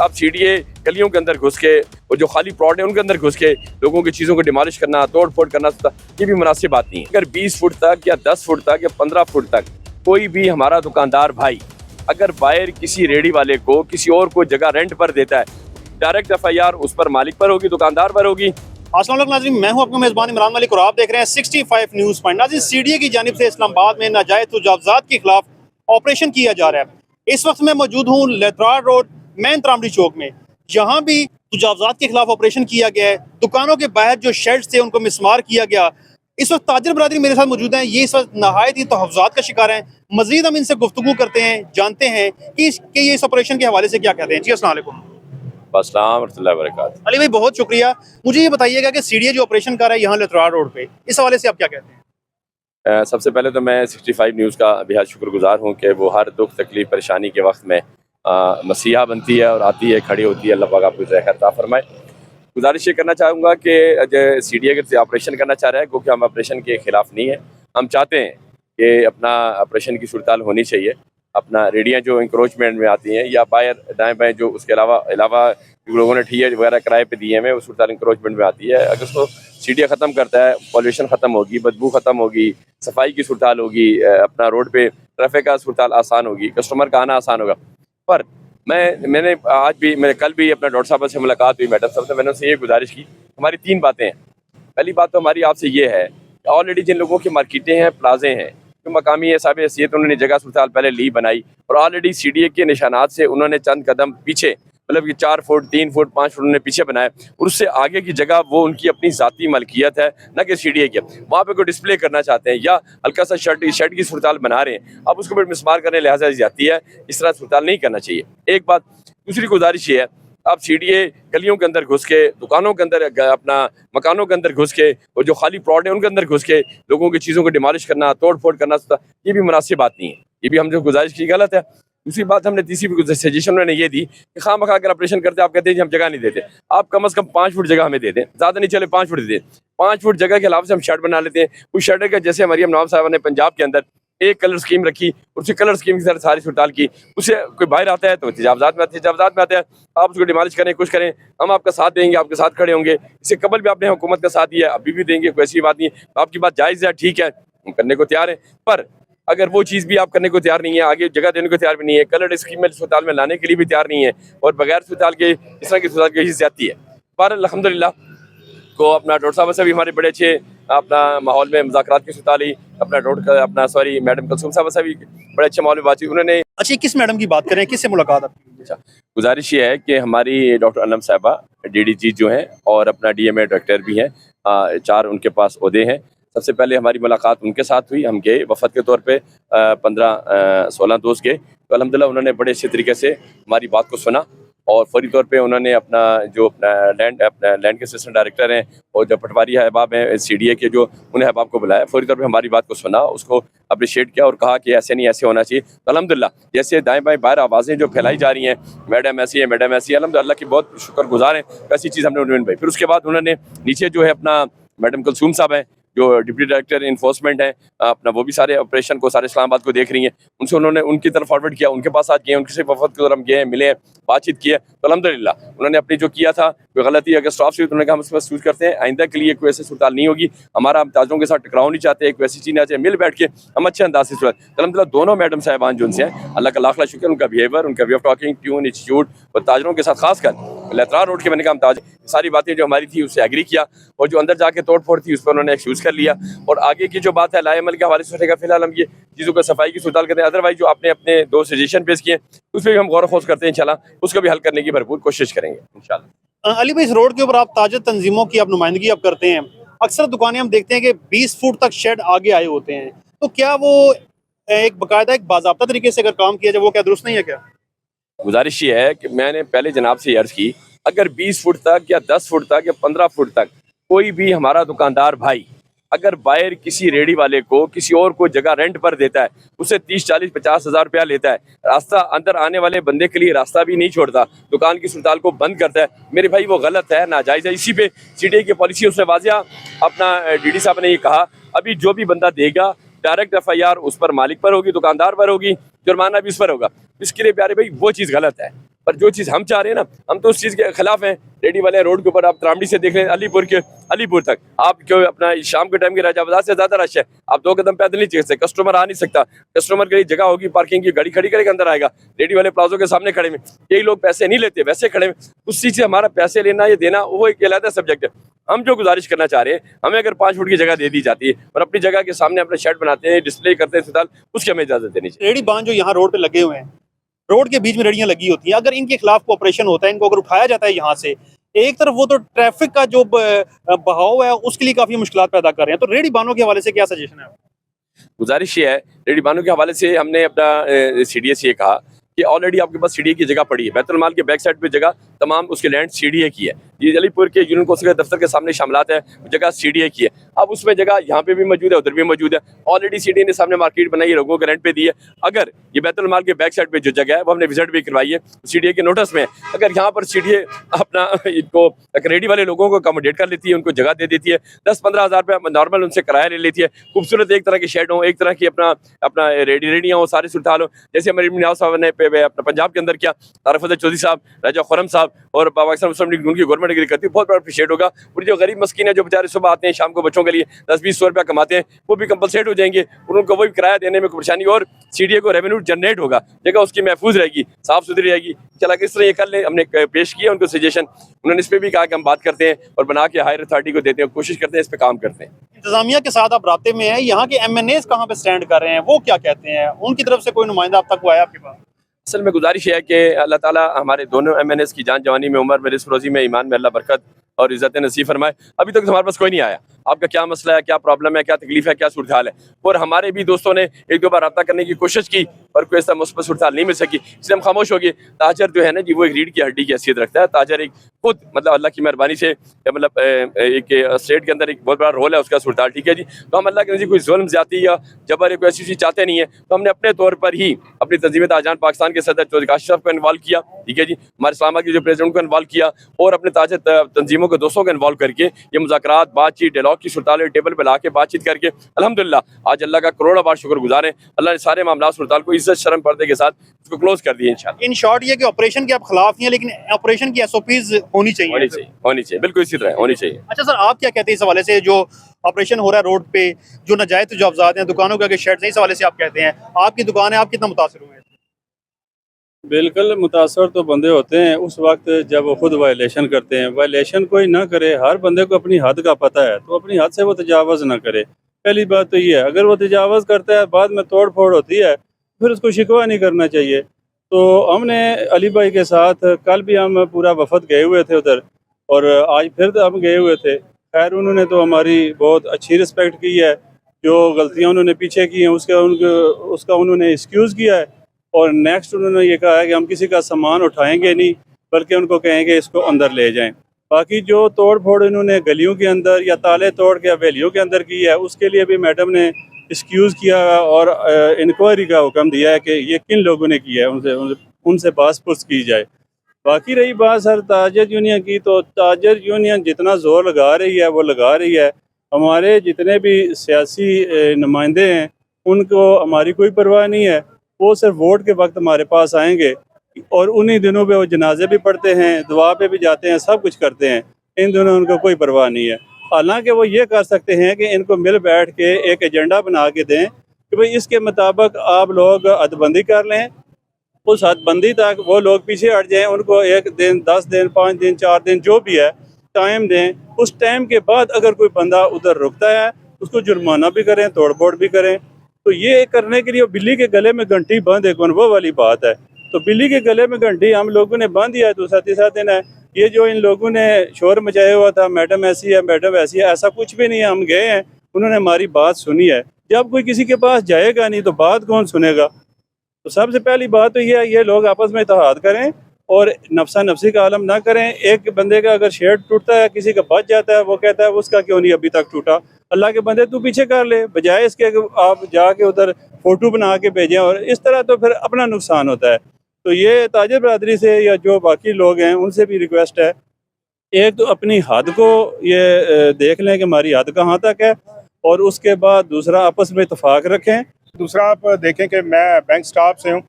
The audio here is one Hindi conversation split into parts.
अब सीडीए गलियों के अंदर घुस के और जो खाली प्लॉट है उनके अंदर घुस के लोगों की चीज़ों को डिमॉलिश करना, तोड़ फोड़ करना, ये भी मुनासिब बात नहीं है। अगर 20 फुट तक या 10 फुट तक या 15 फुट तक कोई भी हमारा दुकानदार भाई अगर बाहर किसी रेडी वाले को किसी और को जगह रेंट पर देता है, डायरेक्ट एफआईआर उस पर मालिक पर होगी, दुकानदार पर होगी। अस्सलाम वालेकुम नाज़रीन, मैं हूं आपका मेज़बान इमरान मलिक और आप देख रहे हैं 65 न्यूज़ पॉइंट। नाज़रीन, सीडीए की जानिब से इस्लामाबाद में नाजायज़ तजावुज़ात के खिलाफ ऑपरेशन किया जा रहा है। इस वक्त मैं मौजूद हूँ लेथरार रोड मेन त्रामड़ी चौक में। यहाँ भी तजावुज़ात के खिलाफ ऑपरेशन किया गया है। दुकानों के बाहर जो शेड्स थे उनको मिसमार किया गया। इस वक्त ताजिर बरादरी मेरे साथ मौजूद हैं, ये इस वक्त नहायत ही तहफ़्फ़ुज़ात का शिकार हैं। मज़ीद हम इनसे गुफ्तगू करते हैं, जानते हैं कि ये इस ऑपरेशन के हवाले से क्या कहते हैं। जी अस्सलाम वालेकुम। अस्सलाम वरहमतुल्लाहि वबरकातुहू। अली भाई, बहुत शुक्रिया। मुझे ये बताइएगा कि सीडीए जो ऑपरेशन कर रहा है यहाँ लेथरार रोड पे, इस हवाले से आप क्या कहते हैं? सबसे पहले तो मैं 65 न्यूज़ का बेहद शुक्रगुजार हूँ कि वो हर दुख तकलीफ परेशानी के वक्त में मसीहा बनती है और आती है, खड़ी होती है। अल्लाह पाक आपको खैर अता फरमाए। गुजारिश ये करना चाहूँगा कि सीडीए अगर ऑपरेशन करना चाह रहा है, क्योंकि हम ऑपरेशन के ख़िलाफ़ नहीं है। हम चाहते हैं कि अपना ऑपरेशन की सूरत होनी चाहिए। अपना रेडियाँ जो इंक्रोचमेंट में आती हैं या बाहर दाएँ बाएँ जो उसके अलावा लोगों ने ठिये वगैरह किराए पे दिए हैं, वो सूरत इंक्रोचमेंट में आती है। अगर उसको सीडीए ख़त्म करता है, पॉल्यूशन ख़त्म होगी, बदबू ख़त्म होगी, सफाई की सूरत होगी, अपना रोड पे ट्रैफिक का सूरत आसान होगी, कस्टमर का आना आसान होगा। पर मैंने आज भी कल भी अपना डॉक्टर साहब से मुलाकात हुई, मैडम साहब से, मैंने उनसे ये गुजारिश की। हमारी 3 बातें हैं। पहली बात तो हमारी आपसे ये है कि ऑलरेडी जिन लोगों की मार्केटें हैं, प्लाजे हैं, जो मकामी है साहब हैसियत, उन्होंने जगह सूरत पहले ली बनाई और ऑलरेडी सीडीए के निशानात से उन्होंने चंद कदम पीछे, मतलब कि 4 फुट 3 फुट 5 फुट उन्होंने पीछे बनाया और उससे आगे की जगह वो उनकी अपनी ज़ाती मलकियत है, न कि सीडीए की। वहाँ पे कोई डिस्प्ले करना चाहते हैं या हल्का सा शेड की सूरत बना रहे हैं, अब उसको भी मिसमार करने लिहाजा जाती है। इस तरह सूरत नहीं करना चाहिए, एक बात। दूसरी गुजारिश ये है, अब सीडीए गलियों के अंदर घुस के, दुकानों के अंदर, अपना मकानों के अंदर घुस के और जो खाली प्लॉट है उनके अंदर घुस के लोगों की चीज़ों को डिमॉलिश करना, तोड़ फोड़ करना, ये भी मुनासिब बात नहीं है। ये भी हम जो गुजारिश की गलत है। दूसरी बात हमने तीसरी सजेशन उन्होंने ये दी कि खामखा अगर ऑपरेशन करते आप कहते हैं कि हम जगह नहीं देते, आप कम से कम 5 फुट जगह हमें दे दें, ज़्यादा नहीं चले 5 फुट दे दें। 5 फुट जगह के अलावा से हम शेड बना लेते हैं। उस शेड का जैसे मरियम नवाब साहब ने पंजाब के अंदर एक कलर स्कीम रखी, उसी कलर स्कीम की तरह सारी सूरत की, उससे कोई बाहर आता है तो तजावुज़ात में आते हैं, आप उसको डिमॉलिश करें, कुछ करें, हम आपका साथ देंगे, आपके साथ खड़े होंगे। इससे कबल भी आपने हुकूमत का साथ दिया, अभी भी देंगे, कोई ऐसी बात नहीं है। आपकी बात जायज़ है, ठीक है, हम करने को तैयार हैं। पर अगर वो चीज़ भी आप करने को तैयार नहीं है, आगे जगह देने को तैयार भी नहीं है, कलर स्कीम में अस्पताल में लाने के लिए भी तैयार नहीं है और बगैर अस्पताल के इस तरह की सूरत की ज्यादती है। पर अल्हम्दुलिल्लाह को अपना डॉक्टर साहब से भी हमारे बड़े अच्छे अपना माहौल में मुज़ाकरात की सूरत आई। अपना मैडम कुलसूम साहब से भी बड़े अच्छे माहौल में बातचीत उन्होंने। अच्छा, किस मैडम की बात करें, किससे मुलाकात आपकी? अच्छा, गुजारिश ये है कि हमारी डॉक्टर अनम साहबा डीडीजी जो हैं और अपना डीएमए डायरेक्टर भी हैं, 4 उनके पास ओहदे हैं। सबसे पहले हमारी मुलाकात उनके साथ हुई, हम गए वफद के तौर पे, 15-16 दोस्त गए, तो अल्हम्दुलिल्लाह उन्होंने बड़े अच्छे तरीके से हमारी बात को सुना और फौरी तौर पे उन्होंने अपना लैंड के असिस्टेंट डायरेक्टर हैं और जो पटवारी अहबाब हैं सीडीए के, जो उन्हें अहबाब को बुलाया, फौरी तौर पे हमारी बात को सुना, उसको अप्रिशिएट किया और कहा कि ऐसे नहीं, ऐसे होना चाहिए। तो अल्हम्दुलिल्लाह जैसे दाएँ बाएँ बाहर आवाज़ें जो फैलाई जा रही हैं, मैडम ऐसी है, मैडम ऐसी है, अल्हम्दुलिल्लाह की बहुत शुक्रगुजार हैं, वैसी चीज़ हमने उन्होंने भाई। फिर उसके बाद उन्होंने नीचे जो है अपना मैडम कुलसूम साहब हैं जो डिप्टी डायरेक्टर इन्फोर्समेंट है, अपना वो भी सारे ऑपरेशन को, सारे इस्लामाबाद को देख रही हैं, उनसे उन्होंने उनकी तरफ फॉरवर्ड किया, उनके पास आज गए, उनके से वफद की तरफ हम गए, मिले, बातचीत की है। तो अल्हम्दुलिल्लाह उन्होंने अपनी जो किया था, कोई गलती अगर स्टाफ से, उन्होंने कहा हम उसमें महसूस करते हैं, आइंदा के लिए कोई ऐसी सूरत नहीं होगी, हमारा हम ताजरों के साथ टकराव नहीं चाहते, एक वैसी चीज़ नहीं चाहिए, मिल बैठ के हम अच्छे अंदाज से सूरत। तो अल्हम्दुलिल्लाह दोनों मैडम साहिबान जो उनसे हैं, अल्लाह का लाख लाख शुक्र, उनका बिहेवियर, उनका way of talking, tune, attitude और ताजरों के साथ खासकर लेथरार रोड के मैंने कहा ताज सारी बातें जो हमारी थी उससे एग्री किया और जो अंदर जाके तोड़ फोड़ थी उस पर उन्होंने एक्सक्यूज़ कर लिया। और आगे की जो बात है लाएमल के हवाले से उठेगा, फिलहाल हम ये चीज़ों को सफाई की सूरत करते हैं। अदरवाइज जो आपने अपने 2 सजेशन पेश किए उस पर भी हम गौर खोज करते हैं, इंशाल्लाह उसको भी हल करने की भरपूर कोशिश करेंगे इंशाल्लाह। अली भाई, इस रोड के ऊपर आप ताजर तंजीमों की आप नुमाइंदगी आप करते हैं, अक्सर दुकानें हम देखते हैं कि 20 फुट तक शेड आगे आए होते हैं, तो क्या वो एक बाकायदा एक बाज़ाब्ता तरीके से अगर काम किया जाए, वो क्या दुरुस्त नहीं है क्या? गुजारिश ये है कि मैंने पहले जनाब से अर्ज़ की, अगर 20 फुट तक या 10 फुट तक या 15 फुट तक कोई भी हमारा दुकानदार भाई अगर बाहर किसी रेडी वाले को किसी और को जगह रेंट पर देता है, उससे 30-40-50 हज़ार रुपया लेता है, रास्ता अंदर आने वाले बंदे के लिए रास्ता भी नहीं छोड़ता, दुकान की सूरत को बंद करता है, मेरे भाई वो गलत है, नाजायज़ है। इसी पे सीडीए की पॉलिसी उसने वाजिया अपना डीडी साहब ने ये कहा, अभी जो भी बंदा देगा डायरेक्ट एफआईआर उस पर मालिक पर होगी, दुकानदार पर होगी, जुर्माना भी उस पर होगा। इसके लिए प्यारे भाई वो चीज़ गलत है। पर जो चीज़ हम चाह रहे हैं ना, हम तो उस चीज़ के खिलाफ हैं। रेडी वाले रोड के ऊपर आप त्रामडी से देख लें अलीपुर तक, आप क्यों अपना शाम के टाइम के राजा बाजार से ज़्यादा रश है, आप 2 कदम पैदल नहीं चल सकते, कस्टमर आ नहीं सकता, कस्टमर के लिए जगह होगी पार्किंग की, गाड़ी खड़ी करेगा अंदर आएगा, रेडी वाले प्लाजो के सामने खड़े में यही लोग पैसे नहीं लेते, वैसे खड़े में उस चीज़ से हमारा पैसे लेना या देना वो एक अलग सब्जेक्ट है। हम जो गुजारिश करना चाह रहे हैं, हमें अगर 5 फुट की जगह दे दी जाती है और अपनी जगह के सामने अपना शेड बनाते हैं, डिस्प्ले करते हैं अस्पताल, उसकी हमें इजाज़त देनी चाहिए। रेडी बांध जो यहाँ रोड पे लगे हुए हैं, रोड के बीच में रेडियां लगी होती हैं, अगर इनके खिलाफ ऑपरेशन होता है, इनको अगर उठाया जाता है यहाँ से, एक तरफ वो तो ट्रैफिक का जो बहाव है उसके लिए काफी मुश्किलात पैदा कर रहे हैं, तो रेडी बानों के हवाले से क्या सजेशन है? गुजारिश ये है, रेडी बानों के हवाले से हमने अपना सीडीए से ये कहा कि ऑलरेडी आपके पास सीडीए की जगह पड़ी है, बैतुल माल के बैक साइड पे जगह तमाम उसके लैंड सीडीए की है, ये अलीपुर के यूनियन कौंसिल के दफ्तर के सामने शामिलात है, जगह सीडीए की है। अब उसमें जगह यहाँ पे भी मौजूद है, उधर भी मौजूद है, ऑलरेडी सीडीए ने सामने मार्केट बनाई है, लोगों को रेंट पे दी है। अगर ये बैतुल माल के बैक साइड पे जो जगह है वो हमने विजिट भी करवाई है, सीडीए के नोटिस में, अगर यहाँ पर सीडीए अपना इनको रेडी वाले लोगों को अकोमोडेट कर लेती है, उनको जगह दे देती है, 10-15 हज़ार रुपये नॉर्मल उनसे किराया ले लेती है, खूबसूरत एक तरह की शेड हो, एक तरह की अपना रेडियाँ हो, सारी सुरताल हो, जैसे हमारे नियाज़ साहब ने अपना पंजाब के अंदर किया, तारफ़ चौधरी साहब, राजा खुर्रम साहब और पाकिस्तान मुस्लिम लीग उनकी गवर्नमेंट एग्री करती है, बहुत बड़ा अप्रिशिएट होगा। और जो गरीब मस्कीन है जो बेचारे सुबह आते हैं शाम को बच्चों के लिए 10-20 रुपया कमाते हैं, वो भी कंपलसेट हो जाएंगे और उनको वही किराया देने में कोई परेशानी, और सीडीए को रेवेन्यू जनरेट होगा, जगह उसकी महफूज रहेगी, साफ सुथरी रहेगी। चला किस तरह ये कर ले, हमने पेश किया उनको सजेशन, उन्होंने इस पर भी कहा कि हम बात करते हैं और बना के हायर अथॉरिटी को देते हैं, कोशिश करते हैं, इस पर काम करते हैं। इंतजामिया के साथ आप राब्ते में हैं, यहाँ के MNAs कहाँ पे स्टैंड कर रहे हैं, वो क्या कहते हैं, उनकी तरफ से कोई नुमाइंदा अब तक हुआ है आपके पास? असल में गुजारिश है कि अल्लाह ताला हमारे दोनों MNAs की जान जवानी में, उम्र में, रिज़्क़ रोज़ी में, ईमान में अल्लाह बरकत और इज़्ज़त नसीब फरमाए। अभी तक तो हमारे पास कोई नहीं आया, आपका क्या मसला है, क्या प्रॉब्लम है, क्या तकलीफ है, क्या सूरत हाल है, और हमारे भी दोस्तों ने 1-2 बार रब्ता करने की कोशिश की पर कोई ऐसा मुस्बत सूरत हाल नहीं मिल सकी, इसलिए हम खामोश हो गए। ताजर जो है ना जी, वो एक रीढ़ की हड्डी की हैसियत रखता है, ताजर एक खुद मतलब अल्लाह की मेहरबानी से मतलब एक स्टेट के अंदर एक बहुत बड़ा रोल है उसका सूरत हाल, ठीक है जी। तो हम अल्लाह के नज़दीक कोई जुल्म ज़्यादती या जबर या कोई ऐसी चीज़ चाहते नहीं है, तो हमने अपने तौर पर ही अपनी तंजीम ताजरान पाकिस्तान के सदर चौधरी काशिफ साहब को इन्वॉल्व किया, ठीक है जी, हमारे इस्लामाबाद के जो प्रेसिडेंट को इन्वॉल्व किया और अपने ताजर तंजीमों के दोस्तों को इन्वॉल्व करके ये मुज़ाकरात, बातचीत, डायलॉग की सूरत हाल टेबल पर ला के बातचीत करके अल्हम्दुलिल्लाह आज अल्लाह का करोड़ों बार शुक्रगुजार हैं, अल्लाह ने सारे मामला सूरत हाल को इज्जत शर्म पर्दे के साथ उसको क्लोज कर दिए इंशाल्लाह। इन शॉर्ट ये कि ऑपरेशन के आप खिलाफ नहीं है, लेकिन ऑपरेशन की SOPs होनी चाहिए, बिल्कुल इसी तरह होनी चाहिए। अच्छा सर, आप क्या कहते हैं इस हवाले से, जो ऑपरेशन हो रहा है रोड पे, जो नाजायज तजावुज़ात हैं, दुकानों के आगे शेड्स हैं, इस हवाले से आप कहते हैं, आपकी दुकान है, आप कितना मुतासिर हुए हैं? बिल्कुल मुतासर तो बंदे होते हैं उस वक्त जब वो खुद वायलेशन करते हैं। वायलेशन कोई ना करे, हर बंदे को अपनी हद का पता है, तो अपनी हद से वो तजावज़ ना करे। पहली बात तो ये है, अगर वो तजावज़ करता है बाद में तोड़ फोड़ होती है फिर उसको शिकवा नहीं करना चाहिए। तो हमने अली भाई के साथ कल भी हम पूरा वफद गए हुए थे उधर, और आज फिर हम गए हुए थे। खैर उन्होंने तो हमारी बहुत अच्छी रिस्पेक्ट की है, जो गलतियाँ उन्होंने पीछे की हैं उसका उन्होंने एक्सक्यूज़ किया है, और नेक्स्ट उन्होंने ये कहा है कि हम किसी का सामान उठाएंगे नहीं बल्कि उनको कहेंगे इसको अंदर ले जाएं। बाकी जो तोड़ फोड़ इन्होंने गलियों के अंदर या ताले तोड़ के हवेलियों के अंदर की है, उसके लिए भी मैडम ने एक्सक्यूज़ किया और इंक्वायरी का हुक्म दिया है कि ये किन लोगों ने किया है, उनसे बास-पुस की जाए। बाकी रही बात सर ताजर यूनियन की, तो ताजर यूनियन जितना ज़ोर लगा रही है वो लगा रही है। हमारे जितने भी सियासी नुमाइंदे हैं उनको हमारी कोई परवाह नहीं है, वो सिर्फ वोट के वक्त हमारे पास आएंगे और उन्हीं दिनों पे वो जनाजे भी पढ़ते हैं, दुआ पे भी जाते हैं, सब कुछ करते हैं। इन दिनों उनको कोई परवाह नहीं है। हालांकि वो ये कर सकते हैं कि इनको मिल बैठ के एक एजेंडा बना के दें कि भाई इसके मुताबिक आप लोग हदबंदी कर लें, उस हदबंदी तक वो लोग पीछे हट जाएं, उनको 1 दिन, 10 दिन, 5 दिन, 4 दिन जो भी है टाइम दें। उस टाइम के बाद अगर कोई बंदा उधर रुकता है उसको जुर्माना भी करें, तोड़ फोड़ भी करें। तो ये करने के लिए बिल्ली के गले में घंटी बंद है, कौन वो वाली बात है। तो बिल्ली के गले में घंटी हम लोगों ने बांध दिया है। दूसरा तीसरा दिन है ये जो इन लोगों ने शोर मचाया हुआ था, मैडम ऐसी है, मैडम ऐसी है, ऐसा कुछ भी नहीं है। हम गए हैं, उन्होंने हमारी बात सुनी है। जब कोई किसी के पास जाएगा नहीं तो बात कौन सुनेगा। तो सबसे पहली बात तो ये लोग आपस में इत्तेहाद करें और नफसा नफसी का आलम ना करें। एक बंदे का अगर शेड टूटता है, किसी का बच जाता है, वो कहता है उसका क्यों नहीं अभी तक टूटा। अल्लाह के बंदे तू पीछे कर ले, बजाय इसके आप जाके उधर फ़ोटो बना के भेजें, और इस तरह तो फिर अपना नुकसान होता है। तो ये ताजिर बरादरी से या जो बाकी लोग हैं उनसे भी रिक्वेस्ट है, एक तो अपनी हद को ये देख लें कि हमारी हद कहाँ तक है, और उसके बाद दूसरा आपस में इत्तेफाक रखें। दूसरा आप देखें कि मैं बैंक स्टाफ से हूँ,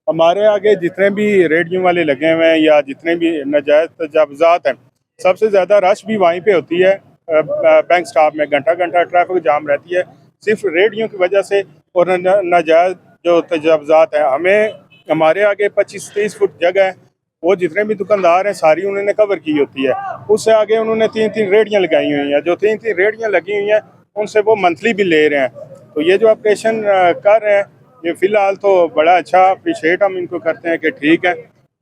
हमारे आगे जितने भी रेडियो वाले लगे हुए हैं या जितने भी नाजायज़ तजावुज़ात हैं, सबसे ज़्यादा रश भी वहीं पे होती है। बैंक स्टाफ में घंटा घंटा ट्रैफिक जाम रहती है सिर्फ रेडियो की वजह से। और नाजायज़ जो तजावुज़ात हैं, हमें हमारे आगे 25-30 फुट जगह है, वो जितने भी दुकानदार हैं सारी उन्होंने कवर की होती है। उससे आगे उन्होंने 3-3 रेडियाँ लगाई हुई हैं। जो 3-3 रेडियाँ लगी हुई हैं उनसे वो मंथली भी ले रहे हैं। तो ये जो ऑपरेशन कर रहे हैं, ये फ़िलहाल तो बड़ा अच्छा अप्रिशिएट हम इनको करते हैं कि ठीक है।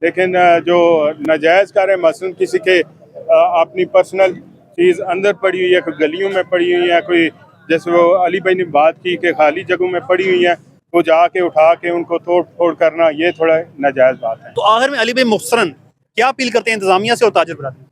लेकिन जो नाजायज़ कर रहे हैं, मसलन किसी के अपनी पर्सनल चीज़ अंदर पड़ी हुई है, कोई गलियों में पड़ी हुई है, कोई जैसे वो अली भाई ने बात की कि खाली जगहों में पड़ी हुई है, वो जाके उठा के उनको तोड़ फोड़ करना, ये थोड़ा नाजायज़ बात है। तो आखिर में अली भाई मुख्तरन क्या अपील करते हैं इंतजामिया से और ताजर बरादरी?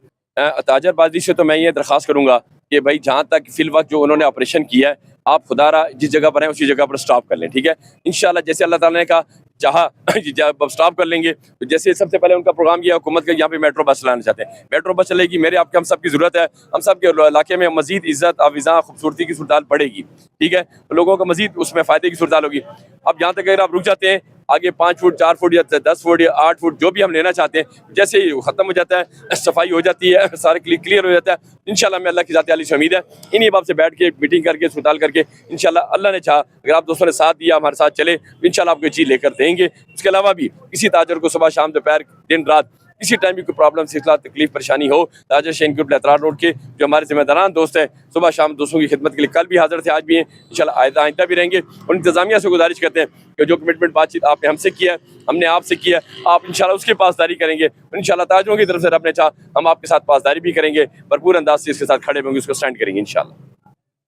ताजरबाजी से तो मैं ये दरख्वास्त करूँगा कि भाई जहाँ तक फिल वक्त जो उन्होंने ऑपरेशन किया है, आप खुदारा जिस जगह पर हैं उसी जगह पर स्टॉप कर लें, ठीक है। इंशाल्लाह जैसे अल्लाह ताला ने कहा चाहा जब स्टॉप कर लेंगे, तो जैसे सबसे पहले उनका प्रोग्राम किया हुकूमत का, यहाँ पे मेट्रो बस चलाना चाहते हैं, मेट्रो बस चलेगी, मेरे आपके हम सब की ज़रूरत है। हम सब के इलाके में मज़ीद इज़्ज़त आविज़ा खूबसूरती की सूरत बढ़ेगी, ठीक है, तो लोगों को मज़ीद उसमें फ़ायदे की सूरत होगी। अब जहाँ तक अगर आप रुक जाते हैं, आगे 5 फुट 4 फुट या 10 फुट या 8 फुट जो भी हम लेना चाहते हैं, जैसे ही ख़त्म हो जाता है, सफाई हो जाती है, सारे क्लियर हो जाता है, इंशाल्लाह मैं अल्लाह की ज़ात आली से उम्मीद है, इन्हीं बाब से बैठ के मीटिंग करके सुधार करके इंशाल्लाह अल्लाह ने चाहा अगर आप दोस्तों ने साथ दिया, हमारे साथ चले, तो इंशाल्लाह आपको चीज़ लेकर देंगे। इसके अलावा भी किसी ताजर को सुबह शाम दोपहर दिन रात किसी टाइम भी कोई प्रॉब्लम सिलसिला तकलीफ परेशानी हो, ताजर शेन ग्रुप लेतरार रोड के जो हमारे जिम्मेदारान दोस्त हैं, सुबह शाम दोस्तों की खिदमत के लिए कल भी हाजिर थे, आज भी हैं, इंशाल्लाह आइंदा भी रहेंगे। और इंतजामिया से गुजारिश करते हैं कि जो कमिटमेंट बातचीत आपने हमसे किया है, हमने आपसे किया है, आप इंशाल्लाह उसकी पासदारी करेंगे। और इंशाल्लाह ताजरों की तरफ से रब ने चाहा हम आपके साथ पासदारी भी करेंगे, भरपूर अंदाज से इसके साथ खड़े होंगे, उसको स्टैंड करेंगे इंशाल्लाह।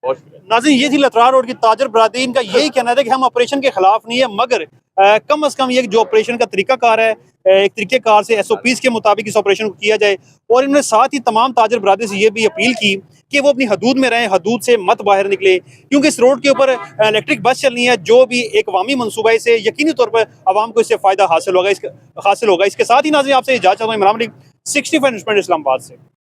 बहुत शुक्रिया। नाज़रीन, ये थी लतरार रोड की ताजर बरादरीन का यही कहना था कि हम ऑपरेशन के खिलाफ नहीं है, मगर कम अज़ कम ये जो ऑपरेशन का तरीकाकार है, एक तरीक़ेकार से SOPs के मुताबिक इस ऑपरेशन को किया जाए। और इन्होंने साथ ही तमाम ताजर बरादरी से ये भी अपील की कि वो अपनी हदूद में रहें, हदूद से मत बाहर निकले, क्योंकि इस रोड के ऊपर इलेक्ट्रिक बस चलनी है, जो भी एक अवामी मनसूबा है, इसे यकीनी तौर पर आवाम को इससे फ़ायदा हासिल होगा। इसके साथ ही नाज़रीन आपसे इजाज़त चाहता हूँ, इमरान मलिक, 65 न्यूज़ पॉइंट इस्लामाबाद से।